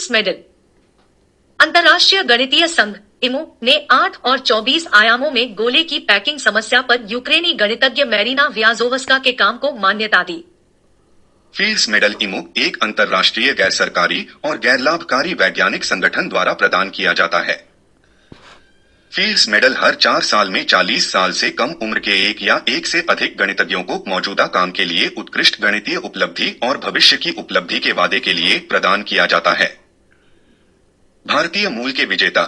Fields medal. अंतर्राष्ट्रीय गणितीय संघ इमो ने 8 और 24 आयामों में गोले की पैकिंग समस्या पर यूक्रेनी गणितज्ञ मैरिना व्याजोवस्का के काम को मान्यता दी। फील्ड्स मेडल इमो एक अंतर्राष्ट्रीय गैर सरकारी और गैर लाभकारी वैज्ञानिक संगठन द्वारा प्रदान किया जाता है। फील्ड्स मेडल हर 4 साल में 40 साल से कम उम्र के एक या एक से अधिक गणितज्ञों को मौजूदा काम के लिए उत्कृष्ट गणितीय उपलब्धि और भविष्य की उपलब्धि के वादे के लिए प्रदान किया जाता है। भारतीय मूल के विजेता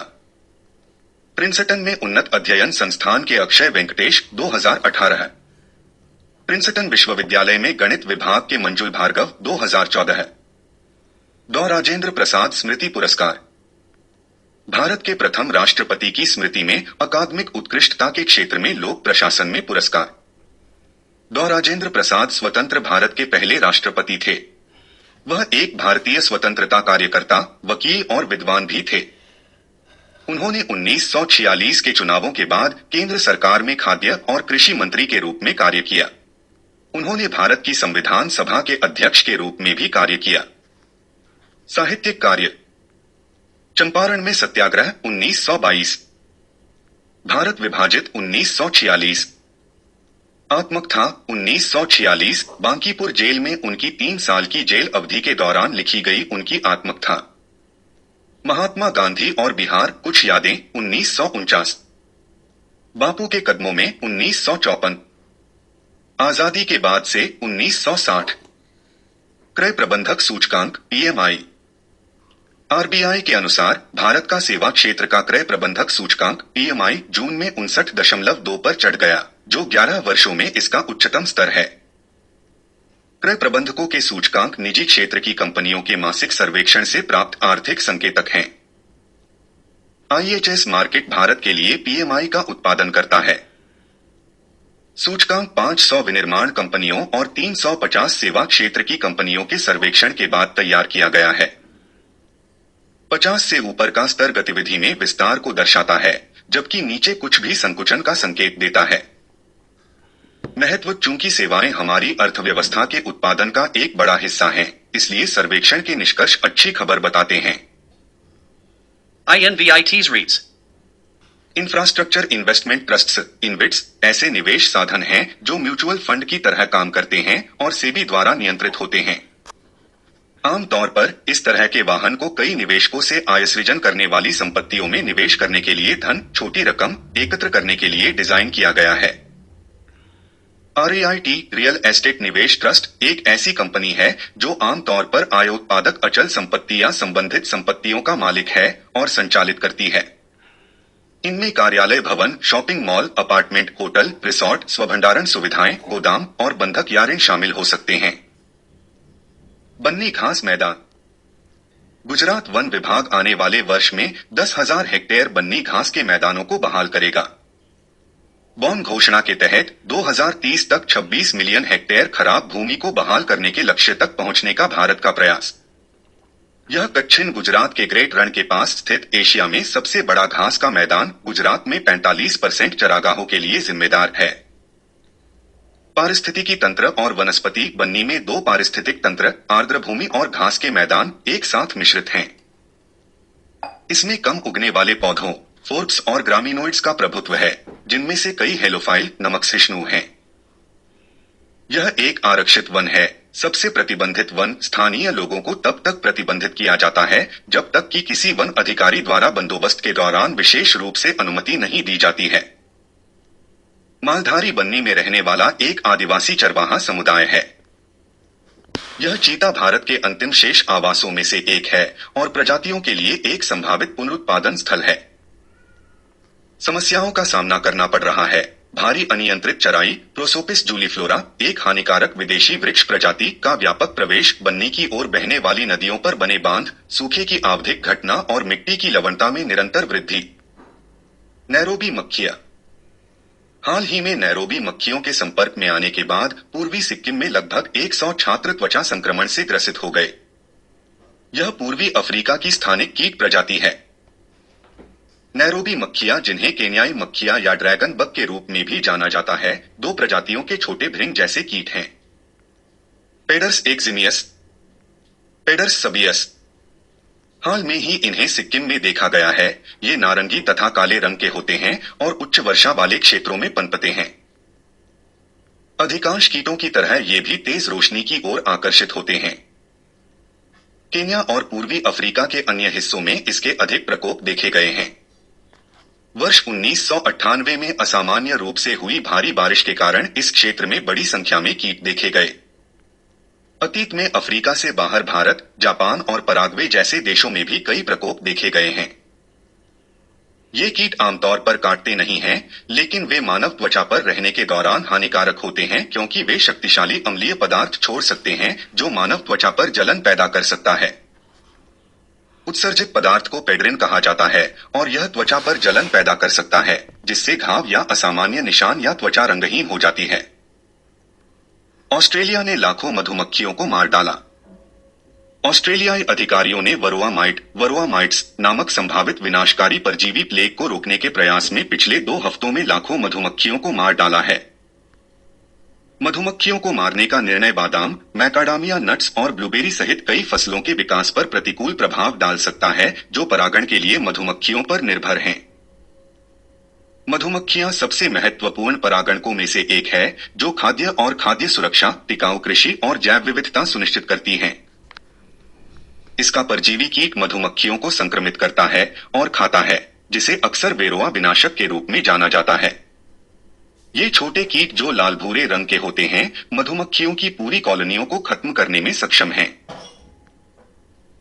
प्रिंसटन में उन्नत अध्ययन संस्थान के अक्षय वेंकटेश 2018, प्रिंसटन विश्वविद्यालय में गणित विभाग के मंजुल भार्गव 2014, डॉ राजेंद्र प्रसाद स्मृति पुरस्कार, भारत के प्रथम राष्ट्रपति की स्मृति में अकादमिक उत्कृष्टता के क्षेत्र में लोक प्रशासन में पुरस्कार। डॉ राजेंद्र प्रसाद स्वतंत्र भारत के पहले राष्ट्रपति थे। वह एक भारतीय स्वतंत्रता कार्यकर्ता, वकील और विद्वान भी थे। उन्होंने 1946 के चुनावों के बाद केंद्र सरकार में खाद्य और कृषि मंत्री के रूप में कार्य किया। उन्होंने भारत की संविधान सभा के अध्यक्ष के रूप में भी कार्य किया। साहित्यिक कार्य चंपारण में सत्याग्रह 1922, भारत विभाजित 1946, आत्मकथा 1946, बांकीपुर जेल में उनकी 3 साल की जेल अवधि के दौरान लिखी गई उनकी आत्मकथा, महात्मा गांधी और बिहार कुछ यादें 1949, बापू के कदमों में 1954, आजादी के बाद से 1960, क्रय प्रबंधक सूचकांक PMI। आरबीआई के अनुसार भारत का सेवा क्षेत्र का क्रय प्रबंधक सूचकांक PMI जून में 59.2 पर चढ़ गया, जो 11 वर्षों में इसका उच्चतम स्तर है। क्रय प्रबंधकों के सूचकांक निजी क्षेत्र की कंपनियों के मासिक सर्वेक्षण से प्राप्त आर्थिक संकेतक हैं। IHS मार्केट भारत के लिए PMI का उत्पादन करता है। सूचकांक 500 विनिर्माण कंपनियों और 350 सेवा क्षेत्र की कंपनियों के सर्वेक्षण के बाद तैयार किया गया है। 50 से ऊपर का स्तर गतिविधि में विस्तार को दर्शाता है, जबकि नीचे कुछ भी संकुचन का संकेत देता है। महत्व चूंकि सेवाएं हमारी अर्थव्यवस्था के उत्पादन का एक बड़ा हिस्सा हैं, इसलिए सर्वेक्षण के निष्कर्ष अच्छी खबर बताते हैं। INVITs REITs infrastructure investment trusts InvITs ऐसे निवेश साधन हैं जो म्यूचुअल फंड की तरह काम करते हैं और सेबी द्वारा नियंत्रित होते हैं। आमतौर पर इस तरह के वाहन को कई निवेशकों से आय सृजन करने वाली संपत्तियों में निवेश करने के लिए धन छोटी रकम एकत्र करने के लिए डिजाइन किया गया है। REIT रियल एस्टेट निवेश ट्रस्ट एक ऐसी कंपनी है जो आमतौर पर आय उत्पादक अचल संपत्ति या संबंधित संपत्तियों का मालिक है और संचालित करती है। इनमें कार्यालय भवन, shopping mall, apartment, hotel, resort, स्वभंडारण सुविधाएं, गोदाम और बंधक या ऋण शामिल हो सकते हैं। बन्नी घास मैदान गुजरात वन विभाग आने वाले वर्ष में 10,000 हेक्टेयर बन्नी घास के मैदानों को बहाल करेगा। बॉन घोषणा के तहत 2030 तक 26 मिलियन हेक्टेयर खराब भूमि को बहाल करने के लक्ष्य तक पहुंचने का भारत का प्रयास। यह कच्छिन गुजरात के ग्रेट रण के पास स्थित एशिया में सबसे बड़ा घास का मैदान गुजरात में 45% चरागाहों के लिए जिम्मेदार है। पारिस्थितिकी तंत्र और वनस्पति बन्नी में 2 पारिस्थितिक तंत्र, आर्द्र भूमि और घास के मैदान एक साथ मिश्रित हैं। इसमें कम उगने वाले पौधों, फोर्ब्स और ग्रामीनोइड्स का प्रभुत्व है, जिनमें से कई हेलोफाइल नमक सहिष्णु हैं। यह एक आरक्षित वन है। सबसे प्रतिबंधित वन स्थानीय लोगों को तब तक प्रतिबंधित किया जाता है जब तक कि किसी वन अधिकारी द्वारा बंदोबस्त के दौरान विशेष रूप से अनुमति नहीं दी जाती है। मालधारी बन्नी में रहने वाला एक आदिवासी चरवाहा समुदाय है। यह चीता भारत के अंतिम शेष आवासों में से एक है और प्रजातियों के लिए एक संभावित पुनरुत्पादन स्थल है। समस्याओं का सामना करना पड़ रहा है। भारी अनियंत्रित चराई, प्रोसोपिस जूलीफ्लोरा, एक हानिकारक विदेशी वृक्ष प्रजाति का व्यापक प्रवेश, बन्नी की ओर बहने वाली नदियों पर बने बांध, सूखे की आवधिक घटना और मिट्टी की लवणता में निरंतर वृद्धि। नैरोबी मक्खियां हाल ही में नैरोबी मक्खियों के संपर्क में आने के बाद पूर्वी सिक्किम में लगभग 100 छात्र त्वचा संक्रमण से ग्रसित हो गए। यह पूर्वी अफ्रीका की स्थानिक कीट प्रजाति है। नैरोबी मक्खियां, जिन्हें केन्याई मक्खियां या ड्रैगन बग के रूप में भी जाना जाता है, 2 प्रजातियों के छोटे भृंग जैसे कीट हैं। पेडर्स एक्जिमियस, पेडर्स सबियस। हाल में ही इन्हें सिक्किम में देखा गया है। ये नारंगी तथा काले रंग के होते हैं और उच्च वर्षा वाले क्षेत्रों में पनपते हैं। अधिकांश कीटों की तरह ये भी तेज रोशनी की ओर आकर्षित होते हैं। केन्या और पूर्वी अफ्रीका के अन्य हिस्सों में इसके अधिक प्रकोप देखे गए हैं। वर्ष 1998 में असामान्य रूप से हुई भारी बारिश के कारण इस क्षेत्र में बड़ी संख्या में कीट देखे गए। अतीत में अफ्रीका से बाहर भारत, जापान और पराग्वे जैसे देशों में भी कई प्रकोप देखे गए हैं। ये कीट आमतौर पर काटते नहीं हैं, लेकिन वे मानव त्वचा पर रहने के दौरान हानिकारक होते हैं क्योंकि वे शक्तिशाली अम्लीय पदार्थ छोड़ सकते हैं जो मानव त्वचा पर जलन पैदा कर सकता है। उत्सर्जित पदार्थ को पेड्रिन कहा जाता है और यह त्वचा पर जलन पैदा कर सकता है, जिससे घाव या असामान्य निशान या त्वचा रंगहीन हो जाती है। ऑस्ट्रेलिया ने लाखों मधुमक्खियों को मार डाला। ऑस्ट्रेलियाई अधिकारियों ने वरुआमाइट्स नामक संभावित विनाशकारी परजीवी प्लेग को रोकने के प्रयास में पिछले 2 हफ्तों में लाखों मधुमक्खियों को मार डाला है। मधुमक्खियों को मारने का निर्णय बादाम, मैकाडामिया नट्स और ब्लूबेरी सहित कई फसलों के विकास पर प्रतिकूल प्रभाव डाल सकता है, जो परागण के लिए मधुमक्खियों पर निर्भर हैं। मधुमक्खियां सबसे महत्वपूर्ण परागणकों में से एक है, जो खाद्य और खाद्य सुरक्षा, टिकाऊ कृषि और जैव विविधता सुनिश्चित करती हैं। इसका परजीवी कीट मधुमक्खियों को संक्रमित करता है और खाता है, जिसे अक्सर वेरोआ विनाशक के रूप में जाना जाता है। ये छोटे कीट जो लाल भूरे रंग के होते हैं, मधुमक्खियों की पूरी कॉलोनियों को खत्म करने में सक्षम हैं।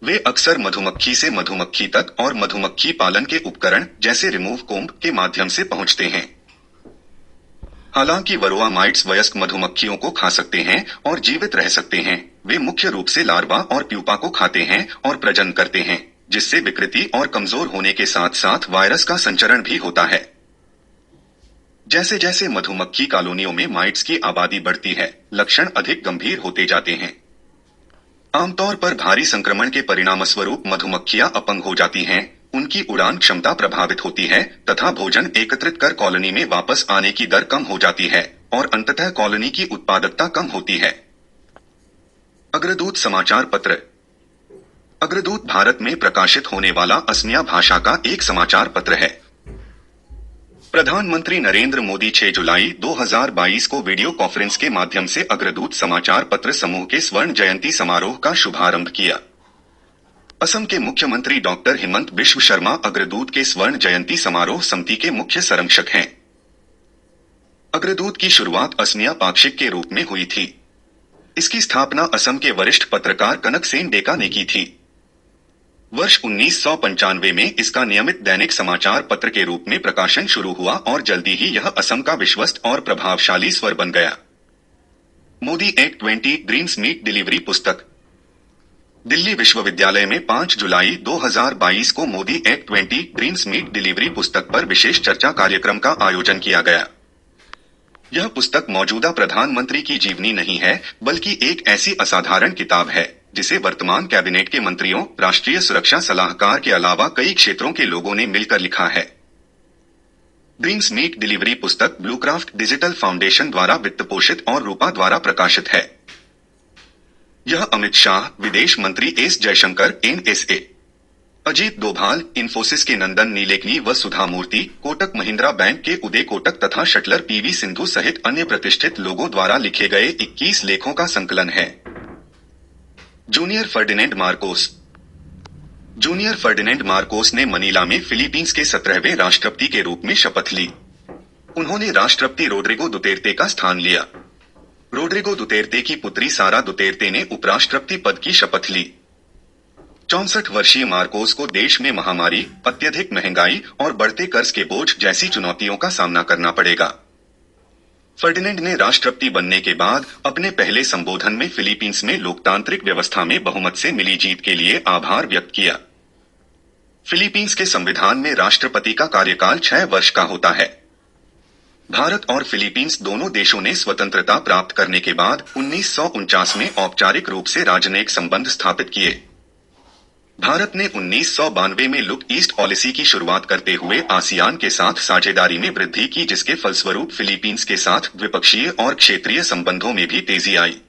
वे अक्सर मधुमक्खी से मधुमक्खी तक और मधुमक्खी पालन के उपकरण जैसे रिमूव कोम्ब के माध्यम से पहुंचते हैं। हालांकि वरुआमाइट्स वयस्क मधुमक्खियों को खा सकते हैं और जीवित रह सकते हैं, वे मुख्य रूप से लार्वा और प्यूपा को खाते हैं और प्रजनन करते हैं, जिससे विकृति और कमजोर होने के साथ साथ वायरस का संचरण भी होता है। जैसे जैसे मधुमक्खी कॉलोनियों में माइट्स की आबादी बढ़ती है, लक्षण अधिक गंभीर होते जाते हैं। आमतौर पर भारी संक्रमण के परिणामस्वरूप मधुमक्खियां अपंग हो जाती हैं, उनकी उड़ान क्षमता प्रभावित होती है तथा भोजन एकत्रित कर कॉलोनी में वापस आने की दर कम हो जाती है और अंततः कॉलोनी की उत्पादकता कम होती है। अग्रदूत समाचार पत्र। अग्रदूत भारत में प्रकाशित होने वाला असमिया भाषा का एक समाचार पत्र है। प्रधानमंत्री नरेंद्र मोदी 6 जुलाई 2022 को वीडियो कॉन्फ्रेंस के माध्यम से अग्रदूत समाचार पत्र समूह के स्वर्ण जयंती समारोह का शुभारंभ किया। असम के मुख्यमंत्री डॉक्टर हिमंत बिश्व शर्मा अग्रदूत के स्वर्ण जयंती समारोह समिति के मुख्य संरक्षक हैं। अग्रदूत की शुरुआत असमिया पाक्षिक के रूप में हुई थी। इसकी स्थापना असम के वरिष्ठ पत्रकार कनक सेन डेका ने की थी। वर्ष 1995 में इसका नियमित दैनिक समाचार पत्र के रूप में प्रकाशन शुरू हुआ और जल्दी ही यह असम का विश्वस्त और प्रभावशाली स्वर बन गया। Modi act 20 dreams meet delivery पुस्तक। दिल्ली विश्वविद्यालय में 5 जुलाई 2022 को Modi act 20 dreams meet delivery पुस्तक पर विशेष चर्चा कार्यक्रम का आयोजन किया गया। यह पुस्तक मौजूदा प्रधानमंत्री की जीवनी नहीं है, बल्कि एक ऐसी असाधारण किताब है जिसे वर्तमान कैबिनेट के मंत्रियों, राष्ट्रीय सुरक्षा सलाहकार के अलावा कई क्षेत्रों के लोगों ने मिलकर लिखा है। ड्रीम्स मीट डिलीवरी पुस्तक ब्लूक्राफ्ट डिजिटल फाउंडेशन द्वारा वित्त पोषित और रूपा द्वारा प्रकाशित है। यह अमित शाह, विदेश मंत्री एस जयशंकर, NSA, अजीत डोभाल, इन्फोसिस के नंदन नीलेकनी व सुधा मूर्ति, कोटक महिंद्रा बैंक के उदय कोटक तथा शटलर PV सिंधु सहित अन्य प्रतिष्ठित लोगों द्वारा लिखे गए 21 लेखों का संकलन है। जूनियर फर्डिनेंड मार्कोस ने मनीला में फिलीपींस के 17वें राष्ट्रपति के रूप में शपथ ली। उन्होंने राष्ट्रपति रोड्रिगो दुतेर्ते का स्थान लिया। रोड्रिगो दुतेर्ते की पुत्री सारा दुतेर्ते ने उपराष्ट्रपति पद की शपथ ली। 64 वर्षीय मार्कोस को देश में महामारी, अत्यधिक महंगाई और बढ़ते कर्ज के बोझ जैसी चुनौतियों का सामना करना पड़ेगा। फर्डिनेंड ने राष्ट्रपति बनने के बाद अपने पहले संबोधन में फिलीपींस में लोकतांत्रिक व्यवस्था में बहुमत से मिली जीत के लिए आभार व्यक्त किया। फिलीपींस के संविधान में राष्ट्रपति का कार्यकाल 6 वर्ष का होता है। भारत और फिलीपींस दोनों देशों ने स्वतंत्रता प्राप्त करने के बाद 1949 में औपचारिक रूप से राजनयिक संबंध स्थापित किए। भारत ने 1992 में लुक ईस्ट पॉलिसी की शुरुआत करते हुए आसियान के साथ साझेदारी में वृद्धि की, जिसके फलस्वरूप फिलीपींस के साथ द्विपक्षीय और क्षेत्रीय संबंधों में भी तेजी आई।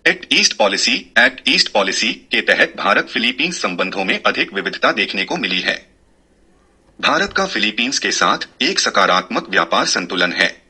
एक्ट ईस्ट पॉलिसी के तहत भारत फिलीपींस संबंधों में अधिक विविधता देखने को मिली है। भारत का फिलीपींस के साथ एक सकारात्मक व्यापार संतुलन है।